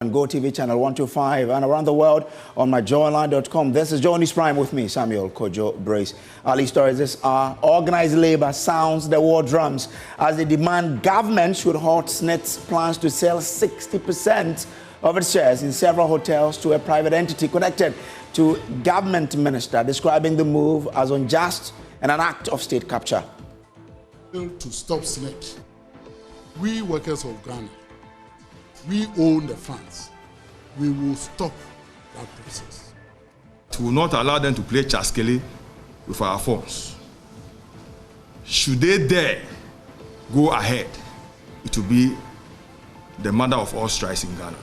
on GoTV channel 125 and around the world on myjoyonline.com. This is JoyNews Prime with me, Samuel Kojo Brace. Our lead stories this are: organized labor sounds the war drums as they demand government should halt SSNIT's plans to sell 60% of its shares in several hotels to a private entity connected to government minister, describing the move as unjust and an act of state capture. To stop SSNIT, we workers of Ghana, we own the funds. We will stop that process. We will not allow them to play chaskele with our funds. Should they dare go ahead, it will be the mother of all strikes in Ghana.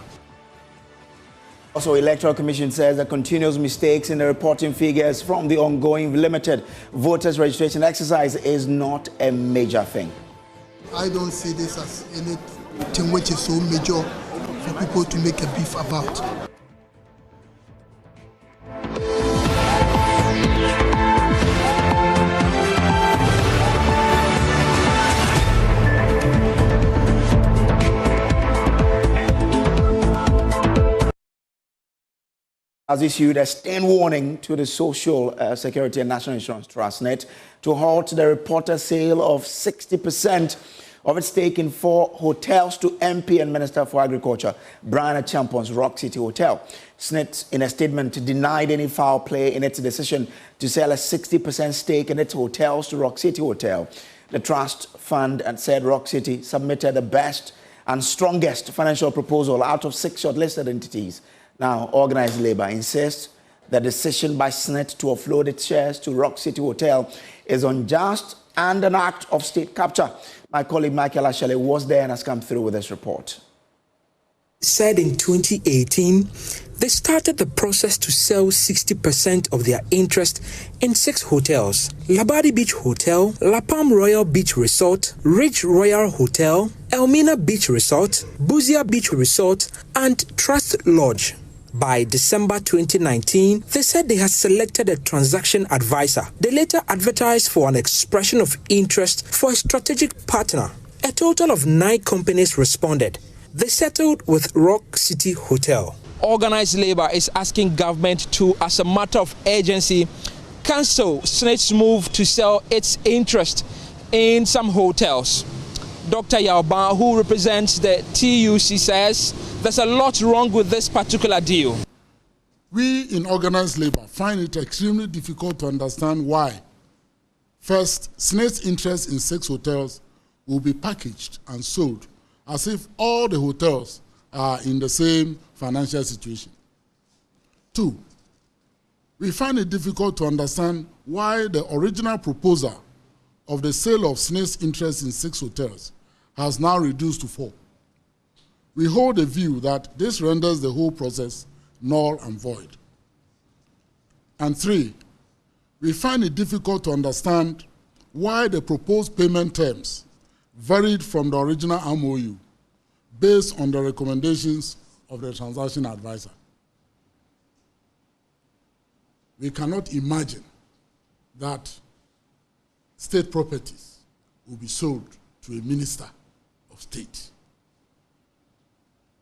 Also, Electoral Commission says the continuous mistakes in the reporting figures from the ongoing limited voters registration exercise is not a major thing. I don't see this as anything which is so major for people to make a beef about. Has issued a stern warning to the Social Security and National Insurance Trust SSNIT to halt the reported sale of 60% of its stake in 4 hotels to MP and Minister for Agriculture Brian Achampon's Rock City Hotel. SSNIT, in a statement, denied any foul play in its decision to sell a 60% stake in its hotels to Rock City Hotel. The trust fund and said Rock City submitted the best and strongest financial proposal out of 6 shortlisted entities. Now, organized labor insists the decision by SSNIT to offload its shares to Rock City Hotel is unjust and an act of state capture. My colleague Michael Ashele was there and has come through with this report. Said in 2018, they started the process to sell 60% of their interest in 6 hotels: Labadi Beach Hotel, La Palm Royal Beach Resort, Ridge Royal Hotel, Elmina Beach Resort, Buzia Beach Resort, and Trust Lodge. By December 2019, they said they had selected a transaction advisor. They later advertised for an expression of interest for a strategic partner. A total of 9 companies responded. They settled with Rock City Hotel. Organized labor is asking government to, as a matter of urgency, cancel SSNIT's move to sell its interest in some hotels. Dr. Yaoban, who represents the TUC, says there's a lot wrong with this particular deal. We in organized labor find it extremely difficult to understand why, first, SSNIT's interest in 6 hotels will be packaged and sold as if all the hotels are in the same financial situation. 2, we find it difficult to understand why the original proposer of the sale of SSNIT's interest in 6 hotels has now reduced to 4. We hold the view that this renders the whole process null and void. And 3, we find it difficult to understand why the proposed payment terms varied from the original MOU based on the recommendations of the transaction advisor. We cannot imagine that state properties will be sold to a minister of state.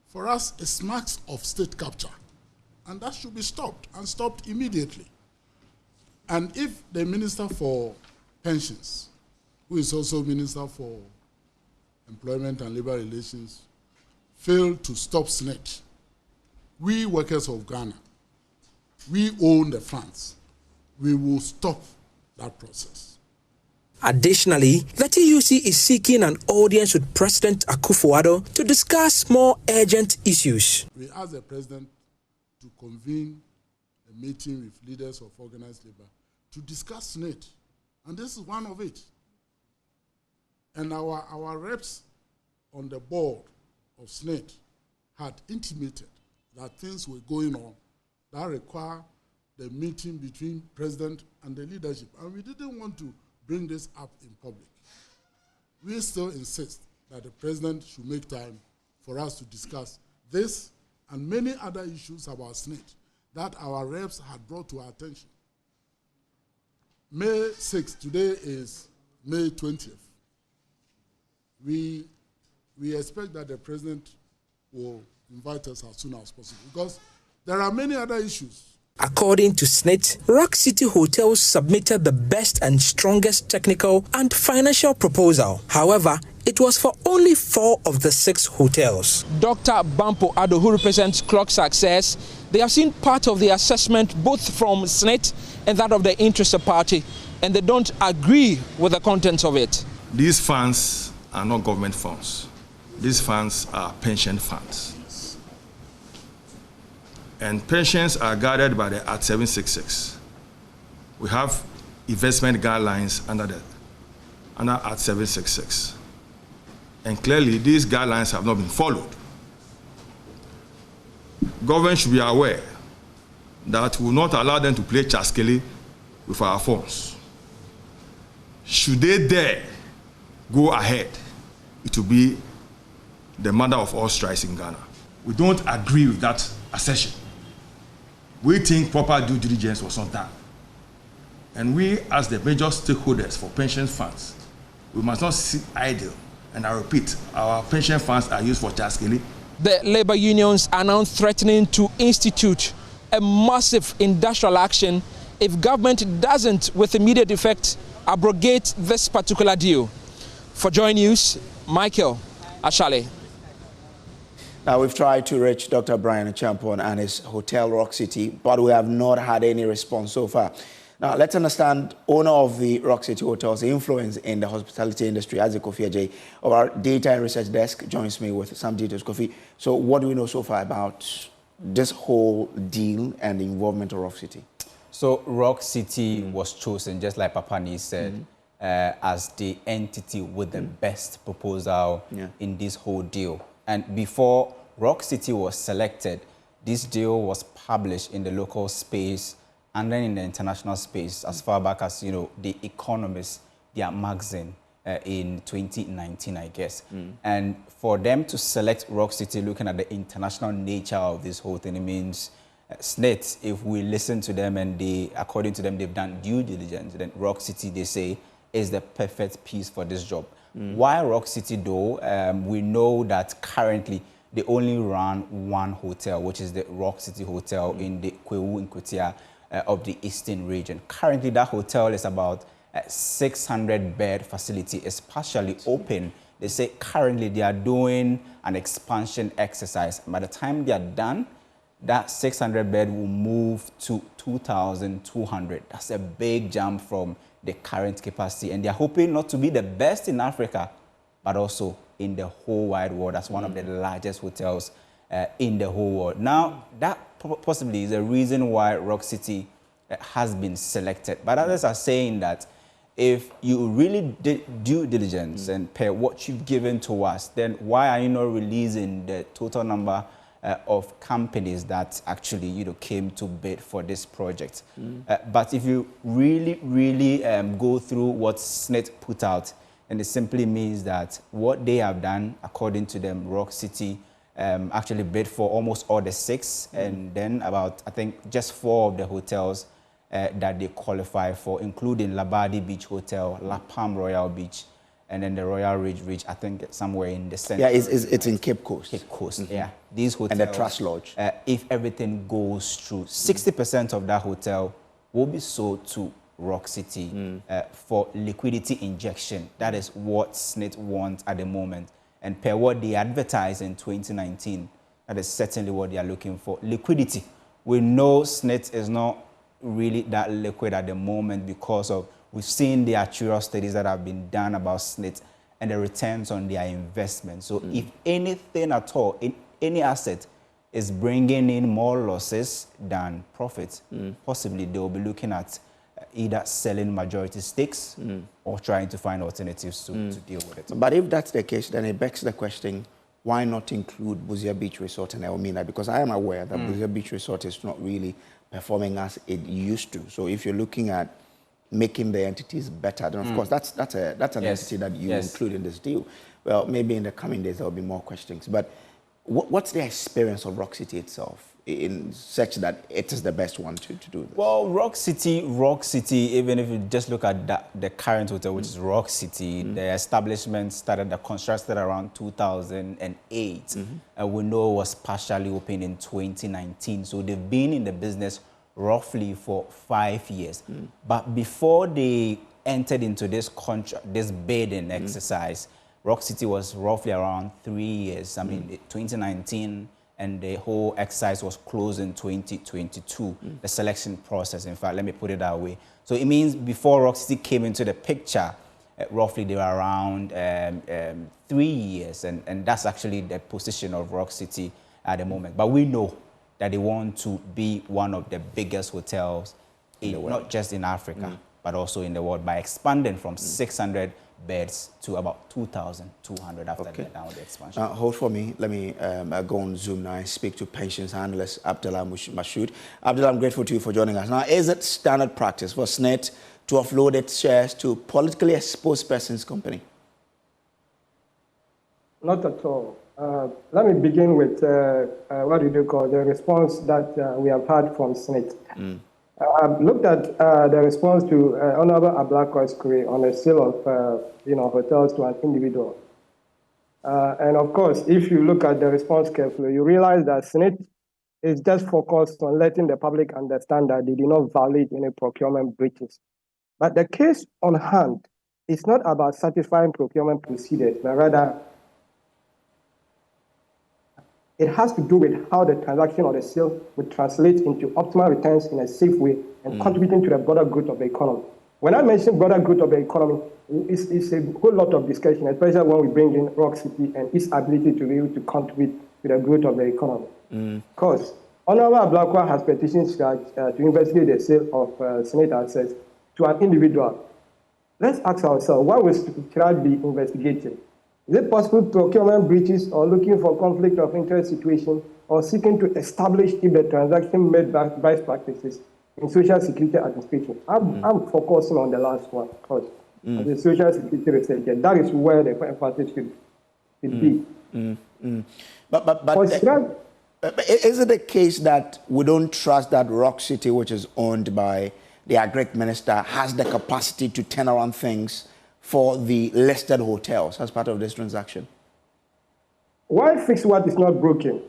For us, it smacks of state capture, and that should be stopped, and stopped immediately. And if the Minister for Pensions, who is also Minister for Employment and Labor Relations, failed to stop SSNIT, we workers of Ghana, we own the funds. We will stop that process. Additionally, the TUC is seeking an audience with President Akufo-Addo to discuss more urgent issues. We ask the President to convene a meeting with leaders of organized labor to discuss SSNIT, and this is one of it. And our reps on the board of SSNIT had intimated that things were going on that require the meeting between President and the leadership, and we didn't want to bring this up in public. We still insist that the President should make time for us to discuss this and many other issues about SSNIT that our reps had brought to our attention. May 6th, today is May 20th. We expect that the President will invite us as soon as possible, because there are many other issues. According to SSNIT, Rock City Hotels submitted the best and strongest technical and financial proposal. However, it was for only 4 of the 6 hotels. Dr. Bampo Ado, who represents Clocksack, says they have seen part of the assessment both from SSNIT and that of the interested party, and they don't agree with the contents of it. These funds are not government funds. These funds are pension funds. And pensions are guarded by the Act 766. We have investment guidelines under Act 766. And clearly, these guidelines have not been followed. Government should be aware that we will not allow them to play chaskele with our funds. Should they dare go ahead, it will be the mother of all strikes in Ghana. We don't agree with that assertion. We think proper due diligence was not done. And we, as the major stakeholders for pension funds, we must not sit idle. And I repeat, our pension funds are used for chaskele. The labor unions are now threatening to institute a massive industrial action if government doesn't, with immediate effect, abrogate this particular deal. For JoyNews, Michael Ashale. Now, we've tried to reach Dr. Brian Champon and his hotel Rock City, but we have not had any response so far. Now, let's understand owner of the Rock City Hotel's influence in the hospitality industry, as Kofi Ajay of our data and research desk joins me with some details. Kofi, so what do we know so far about this whole deal and the involvement of Rock City? So Rock City was chosen, just like Papani said, as the entity with the best proposal in this whole deal. And before Rock City was selected, this deal was published in the local space and then in the international space as far back as, The Economist, their magazine, in 2019, I guess. And for them to select Rock City, looking at the international nature of this whole thing, it means SSNIT, if we listen to them and according to them, they've done due diligence, then Rock City, they say, is the perfect piece for this job. Why Rock City, though? We know that currently they only run one hotel, which is the Rock City Hotel in the Kwewu Nkotia of the Eastern region. Currently, that hotel is about 600-bed facility. It's partially open. They say currently they are doing an expansion exercise. By the time they are done, that 600-bed will move to 2,200. That's a big jump from the current capacity, and they're hoping not to be the best in Africa, but also in the whole wide world. That's one of the largest hotels in the whole world. Now, that possibly is a reason why Rock City has been selected. But others are saying that if you really did due diligence and per what you've given to us, then why are you not releasing the total number of companies that actually came to bid for this project? But if you really go through what SSNIT put out, and it simply means that what they have done, according to them, Rock City actually bid for almost all the 6, and then about, I think, just 4 of the hotels that they qualify for, including Labadi Beach Hotel, La Palm Royal Beach, and then the Royal Ridge, I think somewhere in the center. Yeah, it's in Cape Coast. Cape Coast, yeah. These hotels. And the Trust Lodge. If everything goes through, 60% of that hotel will be sold to Rock City for liquidity injection. That is what SSNIT wants at the moment. And per what they advertised in 2019, that is certainly what they are looking for. Liquidity. We know SSNIT is not really that liquid at the moment because of, we've seen the actuarial studies that have been done about SSNIT and the returns on their investment. So if anything at all, in any asset is bringing in more losses than profits, possibly they will be looking at either selling majority stakes or trying to find alternatives to deal with it. But if that's the case, then it begs the question, why not include Busia Beach Resort and Elmina? Because I am aware that Busia Beach Resort is not really performing as it used to. So if you're looking at making the entities better, then of course that's an entity that you include in this deal. Well, maybe in the coming days there will be more questions. But What's the experience of Rock City itself in such that it is the best one to do this? Well, Rock City, even if you just look at the current hotel, which is Rock City, the establishment the construction started around 2008. And we know it was partially opened in 2019. So they've been in the business roughly for 5 years. But before they entered into this bidding exercise, Rock City was roughly around 3 years. I mean, 2019, and the whole exercise was closed in 2022, the selection process, in fact, let me put it that way. So it means before Rock City came into the picture, roughly they were around 3 years, and that's actually the position of Rock City at the moment. But we know that they want to be one of the biggest hotels, not just in Africa, but also in the world, by expanding from 600 beds to about 2,200 after the downward expansion. Hold for me. Let me go on Zoom now and speak to pensions analyst Abdullah Mashood. Abdullah, I'm grateful to you for joining us. Now, is it standard practice for SSNIT to offload its shares to politically exposed persons company? Not at all. Let me begin with what do you call the response that we have had from SSNIT. I've looked at the response to Honorable Ablako's query on the sale of hotels to an individual. And of course, if you look at the response carefully, you realize that SSNIT is just focused on letting the public understand that they do not violate any procurement breaches. But the case on hand is not about satisfying procurement procedures, but rather it has to do with how the transaction or the sale would translate into optimal returns in a safe way and contributing to the broader growth of the economy. When I mention broader growth of the economy, it's a whole lot of discussion, especially when we bring in Rock City and its ability to be able to contribute to the growth of the economy. Because Honorable Ablakwa has petitioned to investigate the sale of SSNIT assets to an individual. Let's ask ourselves, why should that be investigated? Is it possible procurement breaches or looking for conflict of interest situation or seeking to establish if the transaction made best practices in Social Security administration? I'm focusing on the last one first. As a Social Security researcher, that is where the emphasis should be. But is it the case that we don't trust that Rock City, which is owned by the Agric Minister, has the capacity to turn around things for the listed hotels as part of this transaction? Why fix what is not broken?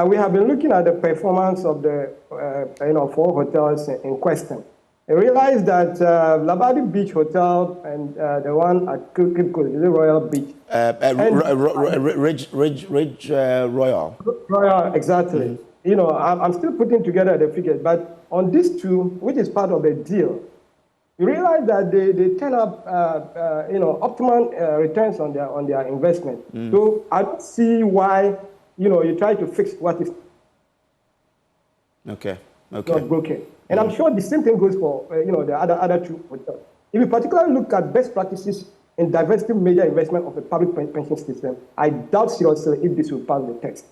We have been looking at the performance of the 4 hotels in question. I realized that Labadi Beach Hotel and the one at the Royal Beach. Ridge Royal. Royal, exactly. I'm still putting together the figures, but on these two, which is part of the deal, you realize that they turn up, optimal returns on their investment. So I don't see why, you try to fix what is not broken. And I'm sure the same thing goes for, the other 2 hotels. If you particularly look at best practices in divesting major investment of the public pension system, I doubt seriously if this will pass the test.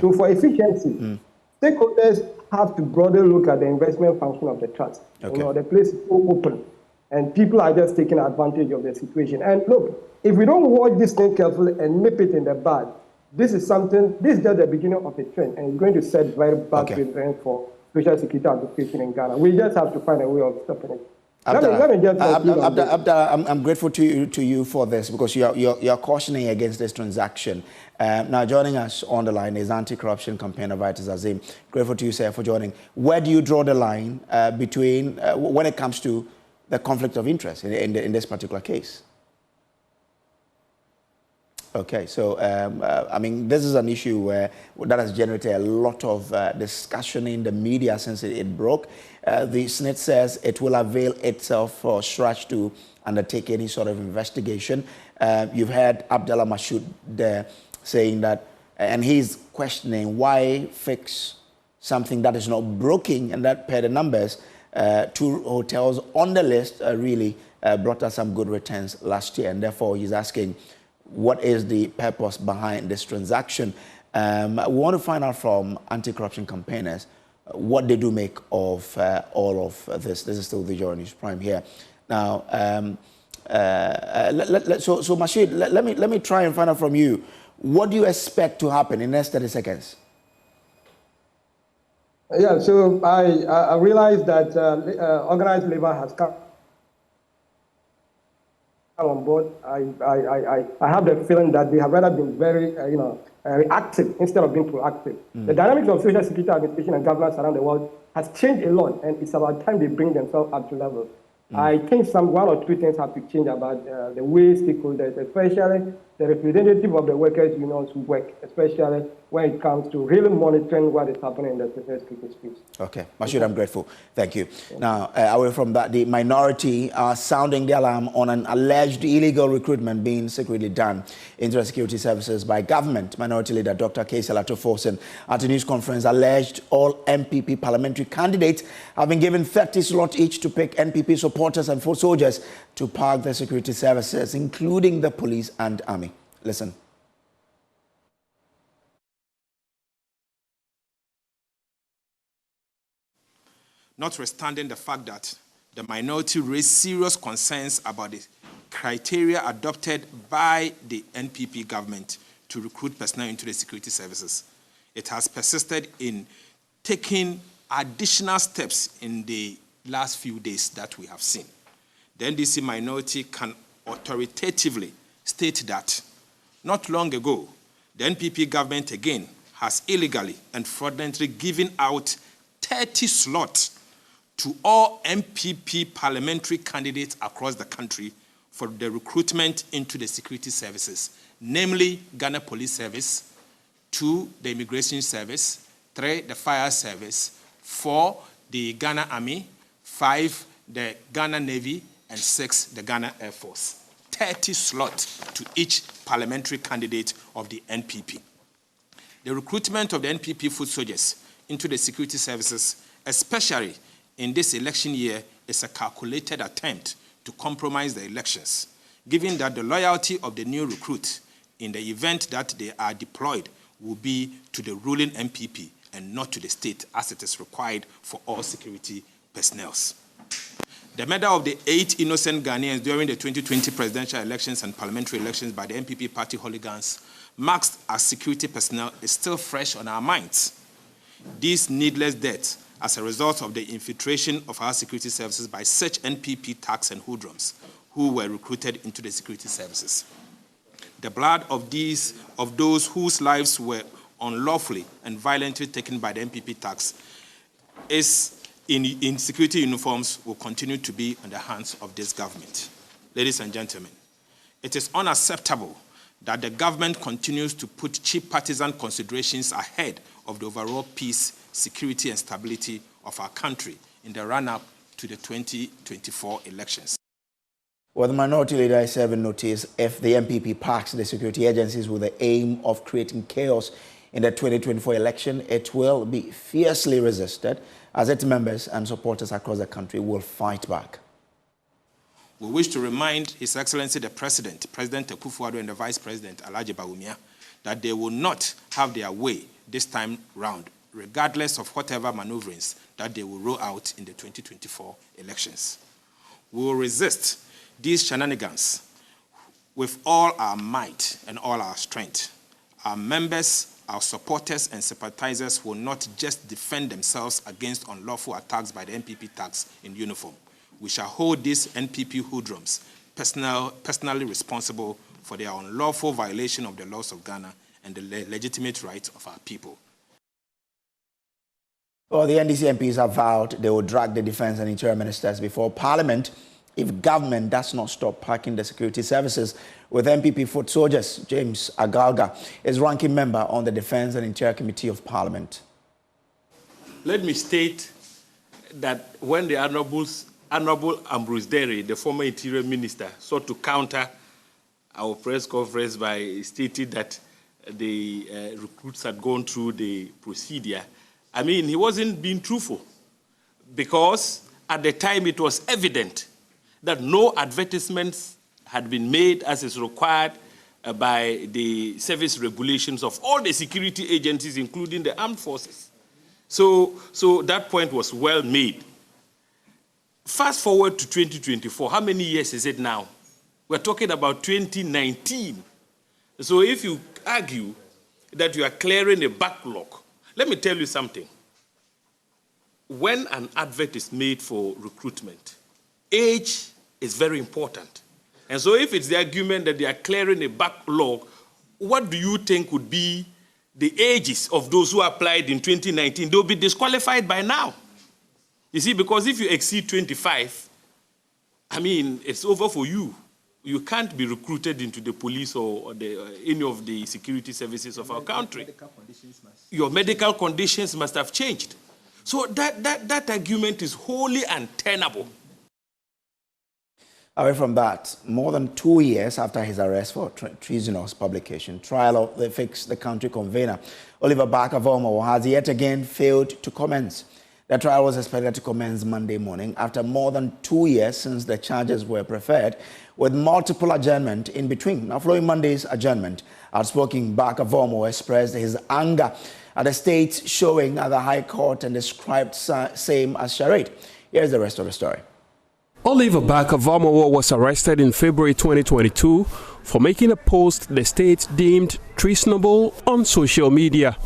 So for efficiency, stakeholders have to broadly look at the investment function of the trust. The place is so open, and people are just taking advantage of the situation. And look, if we don't watch this thing carefully and nip it in the bud, this is just the beginning of a trend, and it's going to set very bad precedent for Social Security administration in Ghana. We just have to find a way of stopping it. I'm grateful to you for this, because you're cautioning against this transaction. Now, joining us on the line is anti-corruption campaigner Vitus Azim. Grateful to you, sir, for joining. Where do you draw the line between when it comes to the conflict of interest in this particular case? Okay, so this is an issue that has generated a lot of discussion in the media since it broke. The SSNIT says it will avail itself for Shraj to undertake any sort of investigation. You've heard Abdullah Mashood there saying that, and he's questioning why fix something that is not broken, and that, per the numbers, 2 hotels on the list really brought us some good returns last year, and therefore he's asking, what is the purpose behind this transaction? We want to find out from anti-corruption campaigners what they do make of all of this. This is still the JoyNews Prime here. Now, so Mashood, let me try and find out from you What do you expect to happen in the next 30 seconds? Yeah, so I realized that organized labor has come on board. I have the feeling that they have rather been very, reactive instead of being proactive. The dynamics of social security administration and governance around the world has changed a lot, and it's about time they bring themselves up to level. I think one or two things have to change about the way stakeholders, especially the representative of the workers' unions, work, especially when it comes to really monitoring what is happening in the social security space. Okay, Mashood, I'm grateful. Thank you. Now, away from that, the minority are sounding the alarm on an alleged illegal recruitment being secretly done into the security services by government. Minority leader Dr. Kaysel Atoforsen at a news conference alleged all NPP parliamentary candidates have been given 30 slots each to pick NPP supporters and foot soldiers to park the security services, including the police and army. Listen. Notwithstanding the fact that the minority raised serious concerns about the criteria adopted by the NPP government to recruit personnel into the security services, it has persisted in taking additional steps in the last few days that we have seen. The NDC minority can authoritatively state that not long ago, the NPP government again has illegally and fraudulently given out 30 slots to all NPP parliamentary candidates across the country for the recruitment into the security services, namely Ghana Police Service, 2, the Immigration Service, 3, the Fire Service, 4, the Ghana Army, 5, the Ghana Navy, and 6, the Ghana Air Force. 30 slots to each parliamentary candidate of the NPP. The recruitment of the NPP foot soldiers into the security services, especially in this election year, is a calculated attempt to compromise the elections, given that the loyalty of the new recruit in the event that they are deployed will be to the ruling NPP and not to the state, as it is required for all security personnel. The murder of the 8 innocent Ghanaians during the 2020 presidential elections and parliamentary elections by the NPP party hooligans marks as security personnel is still fresh on our minds. These needless deaths as a result of the infiltration of our security services by such NPP thugs and hoodlums who were recruited into the security services. The blood of those whose lives were unlawfully and violently taken by the NPP thugs in security uniforms will continue to be in the hands of this government. Ladies and gentlemen, it is unacceptable that the government continues to put cheap partisan considerations ahead of the overall peace, security, and stability of our country in the run-up to the 2024 elections. Well, the minority leader is serving notice if the NPP packs the security agencies with the aim of creating chaos in the 2024 election, it will be fiercely resisted as its members and supporters across the country will fight back. We wish to remind His Excellency the President, President Akufo-Addo, and the Vice President, Alhaji Bawumia, that they will not have their way this time round, regardless of whatever maneuverings that they will roll out in the 2024 elections. We will resist these shenanigans with all our might and all our strength. Our members, our supporters and sympathizers will not just defend themselves against unlawful attacks by the NPP thugs in uniform. We shall hold these NPP hoodlums personally responsible for their unlawful violation of the laws of Ghana and the legitimate rights of our people. Well, the NDC MPs have vowed they will drag the defense and interior ministers before Parliament if government does not stop packing the security services with NPP foot soldiers. James Agalga is ranking member on the Defense and Interior Committee of Parliament. Let me state that when the Honorable Ambrose Derry, the former Interior Minister, sought to counter our press conference by stating that the recruits had gone through the procedure, I mean, he wasn't being truthful, because at the time it was evident that no advertisements had been made as is required by the service regulations of all the security agencies, including the armed forces. So that point was well made. Fast forward to 2024, how many years is it now? We're talking about 2019. So if you argue that you are clearing a backlog. Let me tell you something. When an advert is made for recruitment, age is very important. And so if it's the argument that they are clearing a backlog, what do you think would be the ages of those who applied in 2019? They'll be disqualified by now. You see, because if you exceed 25, I mean, it's over for you. You can't be recruited into the police or any of the security services of our country. Your medical conditions must have changed. So that argument is wholly untenable. Away from that, more than 2 years after his arrest for treasonous publication, trial of the Fix the Country convener, Oliver Barker-Vormawor, has yet again failed to commence. The trial was expected to commence Monday morning after more than 2 years since the charges were preferred, with multiple adjournment in between. Now, following Monday's adjournment, outspoken Barker-Vormawor expressed his anger at the state's showing at the High Court and described same as charade. Here's the rest of the story. Oliver Barker-Vormawor was arrested in February 2022 for making a post the state deemed treasonable on social media.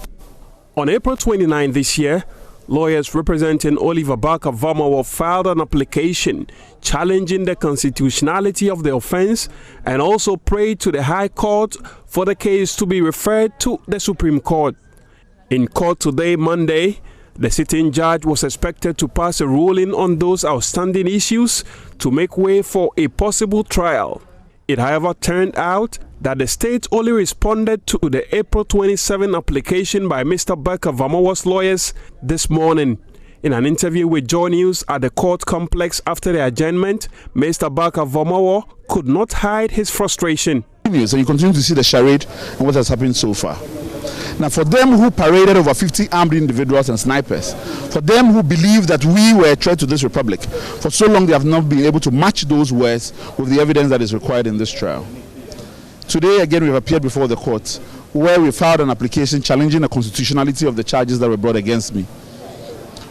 On April 29 this year, lawyers representing Oliver Barker-Vormawor filed an application challenging the constitutionality of the offense and also prayed to the High Court for the case to be referred to the Supreme Court. In court today, Monday, the sitting judge was expected to pass a ruling on those outstanding issues to make way for a possible trial. It, however, turned out that the state only responded to the April 27 application by Mr. Barker-Vormawor's lawyers this morning. In an interview with JoyNews at the court complex after the adjournment, Mr. Barker-Vormawor could not hide his frustration. And you continue to see the charade and what has happened so far. Now, for them who paraded over 50 armed individuals and snipers, for them who believe that we were a threat to this republic, for so long they have not been able to match those words with the evidence that is required in this trial. Today, again, we have appeared before the court where we filed an application challenging the constitutionality of the charges that were brought against me.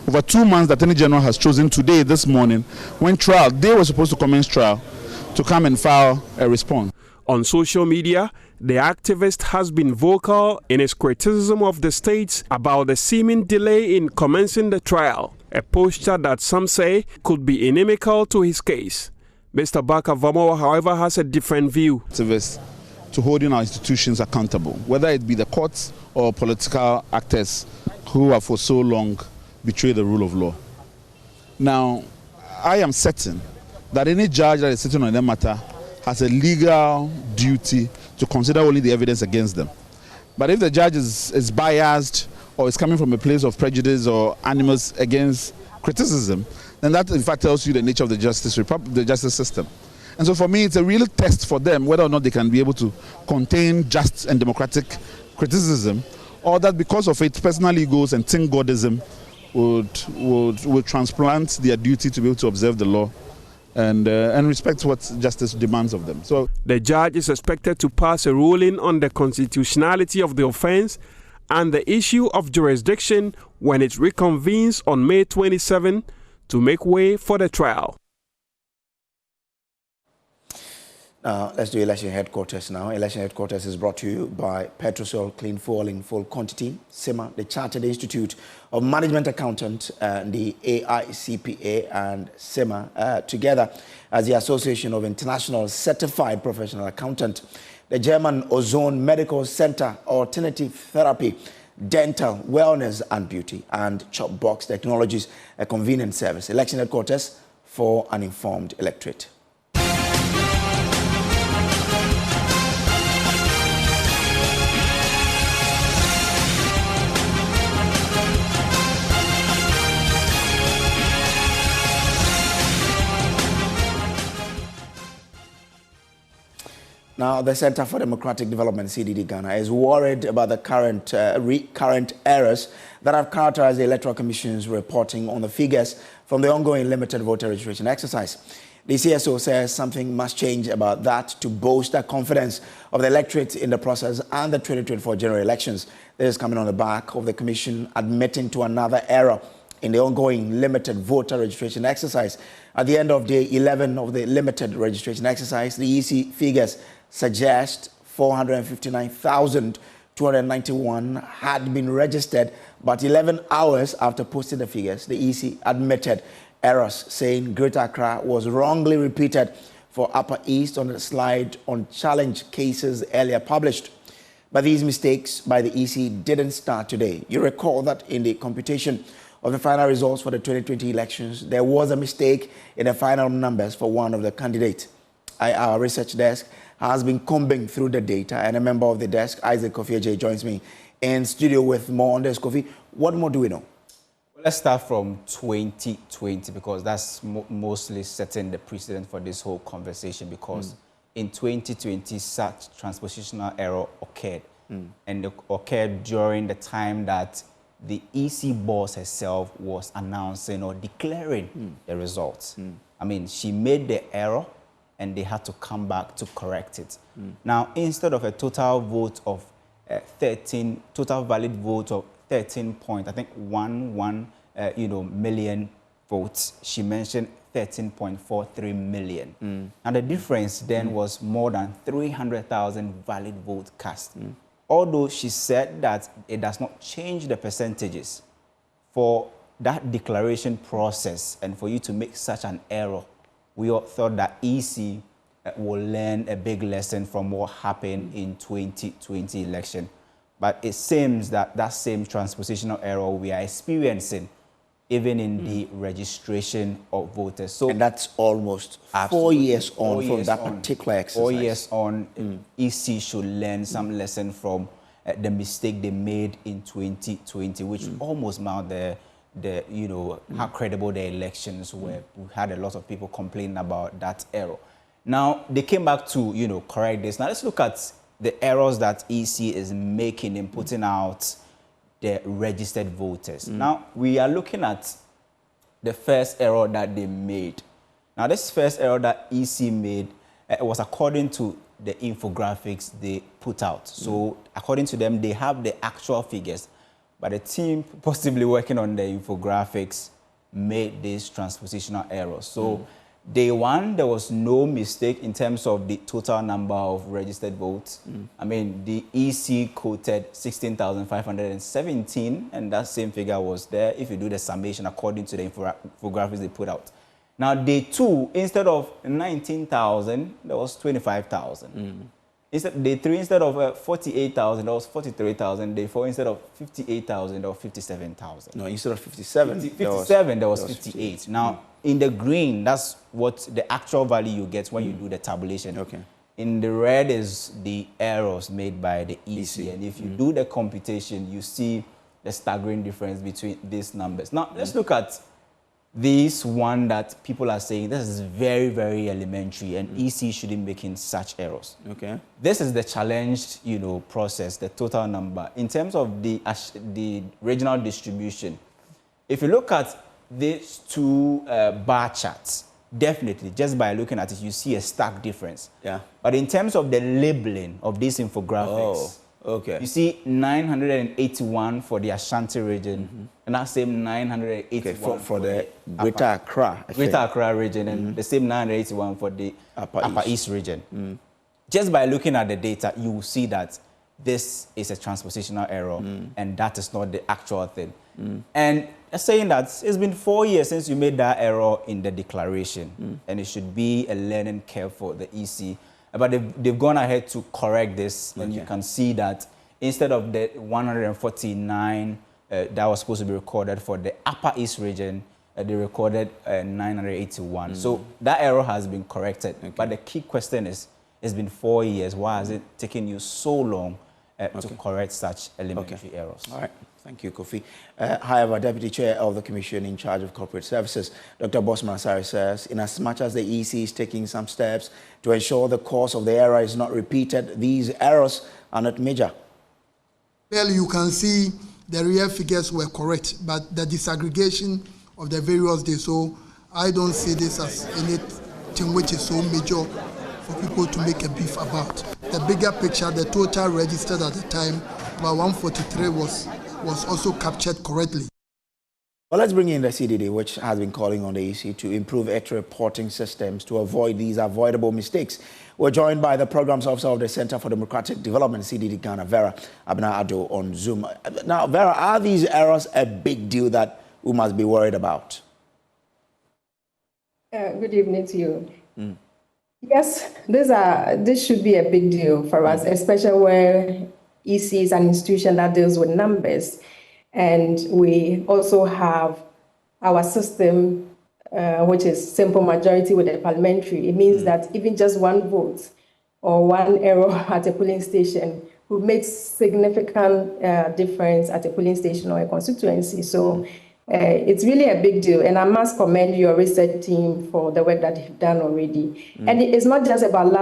Over 2 months, the Attorney General has chosen today, this morning, when they were supposed to commence trial, to come and file a response. On social media, the activist has been vocal in his criticism of the state about the seeming delay in commencing the trial, a posture that some say could be inimical to his case. Mr. Barker-Vormawor, however, has a different view. Activists to holding our institutions accountable, whether it be the courts or political actors who have for so long betrayed the rule of law. Now, I am certain that any judge that is sitting on that matter has a legal duty to consider only the evidence against them. But if the judge is biased or is coming from a place of prejudice or animus against criticism, then that in fact tells you the nature of the justice system. And so for me, it's a real test for them whether or not they can be able to contain just and democratic criticism, or that because of its personal egos and think godism would transplant their duty to be able to observe the law and respect what justice demands of them. So the judge is expected to pass a ruling on the constitutionality of the offense and the issue of jurisdiction when it reconvenes on May 27 to make way for the trial. Let's do election headquarters now. Election headquarters is brought to you by Petrosol Clean Fuel in Full Quantity, SIMA, the Chartered Institute of Management Accountant, the AICPA and SIMA together as the Association of International Certified Professional Accountant, the German Ozone Medical Center, Alternative Therapy, Dental, Wellness and Beauty, and Chopbox Technologies, a convenient service. Election headquarters for an informed electorate. Now, the Center for Democratic Development, CDD Ghana, is worried about the current errors that have characterized the Electoral Commission's reporting on the figures from the ongoing limited voter registration exercise. The CSO says something must change about that to bolster confidence of the electorate in the process and the 2024 general elections. This is coming on the back of the Commission admitting to another error in the ongoing limited voter registration exercise. At the end of day 11 of the limited registration exercise, the EC figures suggest 459,291 had been registered, but 11 hours after posting the figures, the EC admitted errors, saying Greater Accra was wrongly repeated for Upper East on the slide on challenge cases earlier published. But these mistakes by the EC didn't start today. You recall that in the computation of the final results for the 2020 elections, there was a mistake in the final numbers for one of the candidates. Our research desk has been combing through the data, and a member of the desk, Isaac Kofi, joins me in studio with more on this. Kofi, what more do we know? Well, let's start from 2020 because that's mostly setting the precedent for this whole conversation, because in 2020, such transpositional error occurred. And it occurred during the time that the EC boss herself was announcing or declaring the results. I mean, she made the error and they had to come back to correct it. Now, instead of a total vote of 13, total valid vote of 13.11 million votes, she mentioned 13.43 million. And the difference then was more than 300,000 valid votes cast. Although she said that it does not change the percentages for that declaration process, and for you to make such an error, we all thought that EC will learn a big lesson from what happened in 2020 election. But it seems that that same transpositional error we are experiencing even in the registration of voters. So, and that's almost 4 years on from that particular exercise. 4 years on, EC should learn some lesson from the mistake they made in 2020, which almost marked how credible the elections were. We had a lot of people complaining about that error. Now, they came back to, correct this. Now, let's look at the errors that EC is making in putting out the registered voters. Now, we are looking at the first error that they made. Now, this first error that EC made was according to the infographics they put out. So, according to them, they have the actual figures, but the team possibly working on the infographics made these transpositional errors. So, day one, there was no mistake in terms of the total number of registered votes. I mean, the EC quoted 16,517, and that same figure was there if you do the summation according to the infographics they put out. Now, day two, instead of 19,000, there was 25,000. Day three, instead of 48,000, there was 43,000. Day four, instead of 58,000, there was 57,000. No, instead of 57, there was 58. Now, in the green, that's what the actual value you get when you do the tabulation. Okay. In the red is the errors made by the EC. And if you do the computation, you see the staggering difference between these numbers. Now, let's look at this one that people are saying this is very, very elementary, and EC shouldn't be making such errors. Okay. This is the challenged, process, the total number. In terms of the regional distribution, if you look at these two bar charts, definitely, just by looking at it, you see a stark difference. Yeah. But in terms of the labeling of these infographics, you see 981 for the Ashanti region, and that same 981 for the Greater Accra. Greater Accra region, and the same 981 for the Upper East region. Just by looking at the data, you will see that this is a transpositional error, and that is not the actual thing. And saying that it's been 4 years since you made that error in the declaration, and it should be a learning curve for the EC. But they've gone ahead to correct this, and you can see that instead of the 149 that was supposed to be recorded for the Upper East region, they recorded 981. So that error has been corrected. But the key question is, it's been 4 years. Why has it taken you so long to correct such elementary errors? All right. Thank you, Kofi. However, Deputy Chair of the Commission in charge of Corporate Services, Dr. Bosman Asare, says, in as much as the EC is taking some steps to ensure the cause of the error is not repeated, these errors are not major. Well, you can see the real figures were correct, but the disaggregation of the various days, so I don't see this as anything which is so major for people to make a beef about. The bigger picture, the total registered at the time, about 143 was also captured correctly. Well, let's bring in the CDD, which has been calling on the EC to improve its reporting systems to avoid these avoidable mistakes. We're joined by the Programs Officer of the Center for Democratic Development, CDD Ghana, Vera Abena-Addo, on Zoom. Now, Vera, are these errors a big deal that we must be worried about? Good evening to you. Yes, this should be a big deal for us, especially where EC is an institution that deals with numbers. And we also have our system, which is simple majority with a parliamentary. It means that even just one vote or one error at a polling station will make significant difference at a polling station or a constituency. So it's really a big deal. And I must commend your research team for the work that you've done already. And it's not just about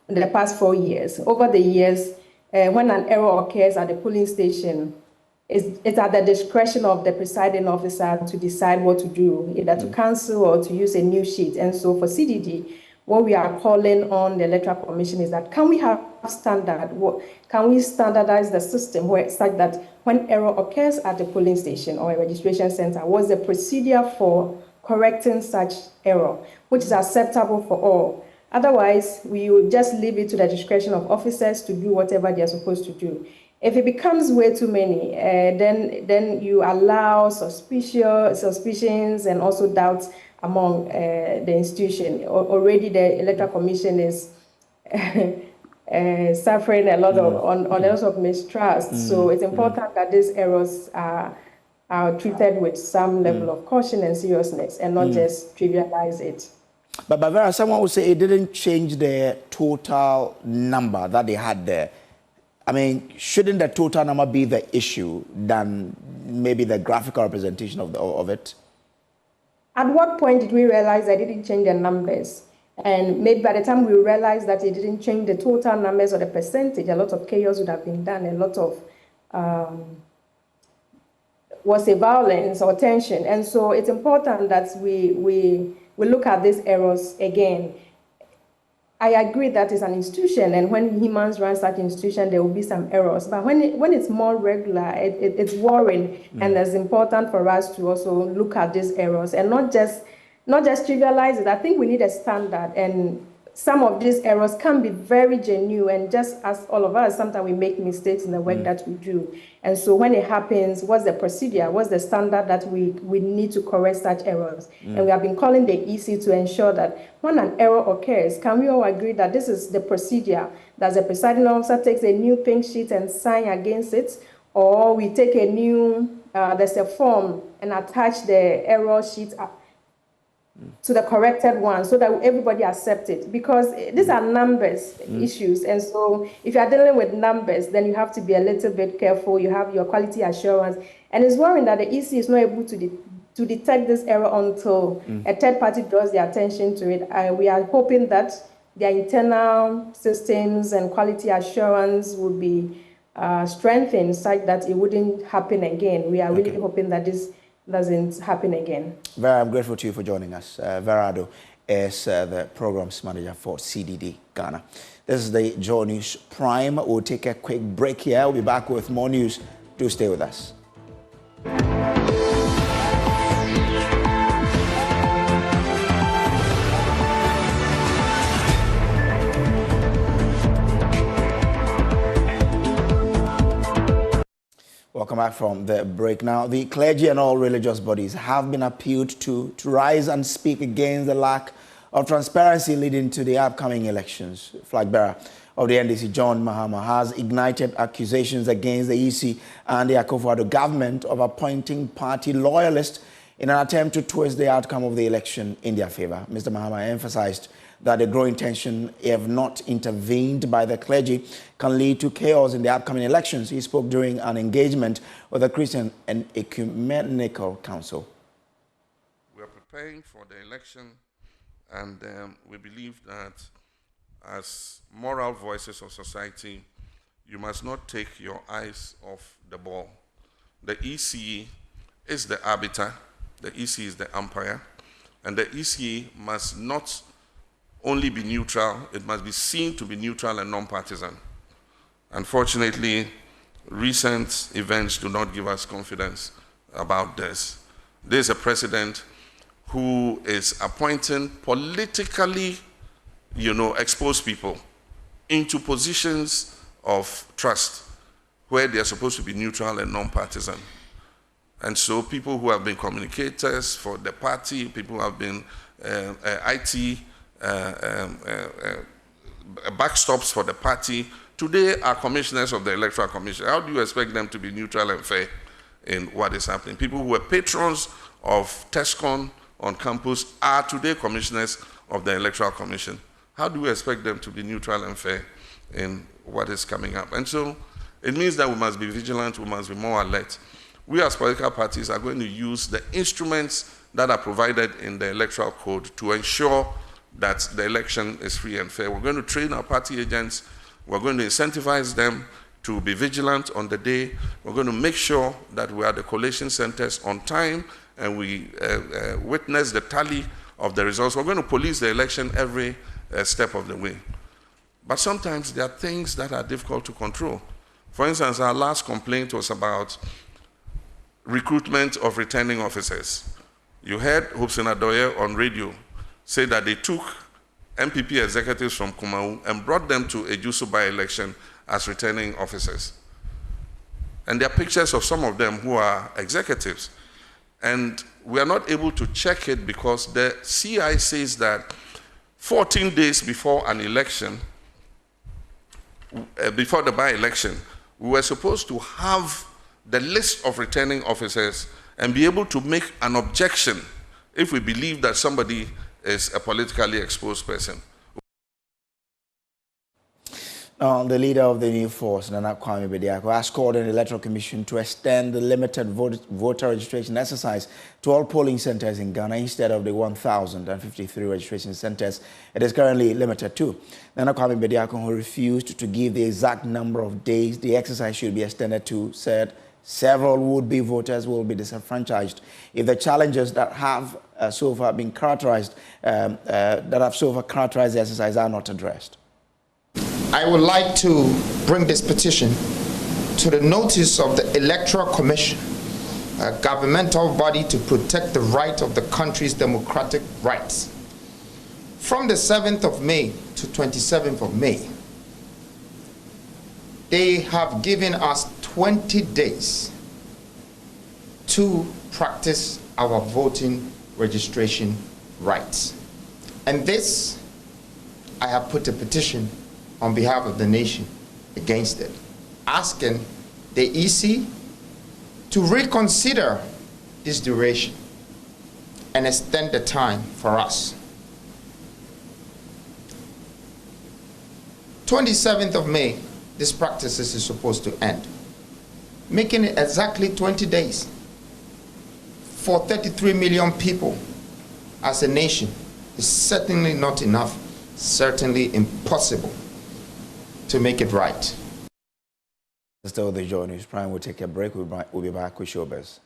the past 4 years. Over the years, when an error occurs at the polling station, it's at the discretion of the presiding officer to decide what to do, either to cancel or to use a new sheet. And so for CDD, what we are calling on the Electoral Commission is that can we have standard? Can we standardize the system such that when error occurs at the polling station or a registration center, what's the procedure for correcting such error, which is acceptable for all? Otherwise, we will just leave it to the discretion of officers to do whatever they are supposed to do. If it becomes way too many, then you allow suspicions and also doubts among the institution. Already the Electoral Commission is suffering a lot of mistrust. So it's important that these errors are treated with some level of caution and seriousness and not just trivialize it. But Vera, someone would say it didn't change the total number that they had there. I mean, shouldn't the total number be the issue than maybe the graphical representation of it? At what point did we realize that it didn't change the numbers? And maybe by the time we realized that it didn't change the total numbers or the percentage, a lot of chaos would have been done, a lot of violence or tension. And so it's important that we look at these errors again. I agree that it's an institution, and when humans run such institution, there will be some errors. But when it's more regular, it's worrying, and it's important for us to also look at these errors and not just trivialize it. I think we need a standard, and some of these errors can be very genuine. Just as all of us, sometimes we make mistakes in the work that we do. And so when it happens, what's the procedure? What's the standard that we need to correct such errors? And we have been calling the EC to ensure that when an error occurs, can we all agree that this is the procedure, that the presiding officer takes a new pink sheet and sign against it, or we take a new, there's a form and attach the error sheet up to the corrected one so that everybody accepts it, because these are numbers issues. And so if you are dealing with numbers, then you have to be a little bit careful. You have your quality assurance. And it's worrying that the EC is not able to detect this error until a third party draws their attention to it. We are hoping that their internal systems and quality assurance will be strengthened such that it wouldn't happen again. We are really hoping that this doesn't happen again. Vera, I'm grateful to you for joining us. Vera Addo is the Programs Manager for CDD Ghana. This is the JoyNews Prime. We'll take a quick break here. We'll be back with more news. Do stay with us. Welcome back from the break. Now, the clergy and all religious bodies have been appealed to rise and speak against the lack of transparency leading to the upcoming elections. Flag bearer of the NDC, John Mahama, has ignited accusations against the EC and the Akufo-Addo government of appointing party loyalists in an attempt to twist the outcome of the election in their favor. Mr. Mahama emphasized that the growing tension, if not intervened by the clergy, can lead to chaos in the upcoming elections. He spoke during an engagement with the Christian and Ecumenical Council. We are preparing for the election, and we believe that as moral voices of society, you must not take your eyes off the ball. The EC is the arbiter, the EC is the umpire, and the EC must not only be neutral, it must be seen to be neutral and non-partisan. Unfortunately, recent events do not give us confidence about this. This is a president who is appointing politically, exposed people into positions of trust where they are supposed to be neutral and non-partisan. And so people who have been communicators for the party, people who have been IT backstops for the party, today are commissioners of the Electoral Commission. How do you expect them to be neutral and fair in what is happening? People who were patrons of TESCON on campus are today commissioners of the Electoral Commission. How do we expect them to be neutral and fair in what is coming up? And so it means that we must be vigilant, we must be more alert. We as political parties are going to use the instruments that are provided in the Electoral Code to ensure that the election is free and fair. We're going to train our party agents, we're going to incentivize them to be vigilant on the day. We're going to make sure that we are at the collation centers on time and we witness the tally of the results. We're going to police the election every step of the way. But sometimes there are things that are difficult to control. For instance, our last complaint was about recruitment of returning officers. You heard Hobson Adoye on radio say that they took MPP executives from Kumau and brought them to a Juso by-election as returning officers. And there are pictures of some of them who are executives. And we are not able to check it because the CI says that 14 days before an election, before the by-election, we were supposed to have the list of returning officers and be able to make an objection if we believe that somebody is a politically exposed person. The leader of the new force, Nana Kwame Bediako, has called on the Electoral Commission to extend the limited voter registration exercise to all polling centers in Ghana instead of the 1,053 registration centers it is currently limited to. Nana Kwame Bediako, who refused to give the exact number of days the exercise should be extended to, said several would-be voters will be disenfranchised if the challenges that have so far characterized the exercise are not addressed. I would like to bring this petition to the notice of the Electoral Commission, a governmental body to protect the right of the country's democratic rights. From the 7th of May to 27th of May, they have given us 20 days to practice our voting registration rights. And this, I have put a petition on behalf of the nation against it, asking the EC to reconsider this duration and extend the time for us. 27th of May, this practice is supposed to end, making it exactly 20 days for 33 million people as a nation is certainly not enough, certainly impossible to make it right. Still the JoyNews Prime. We'll take a break. We'll be back with showbiz.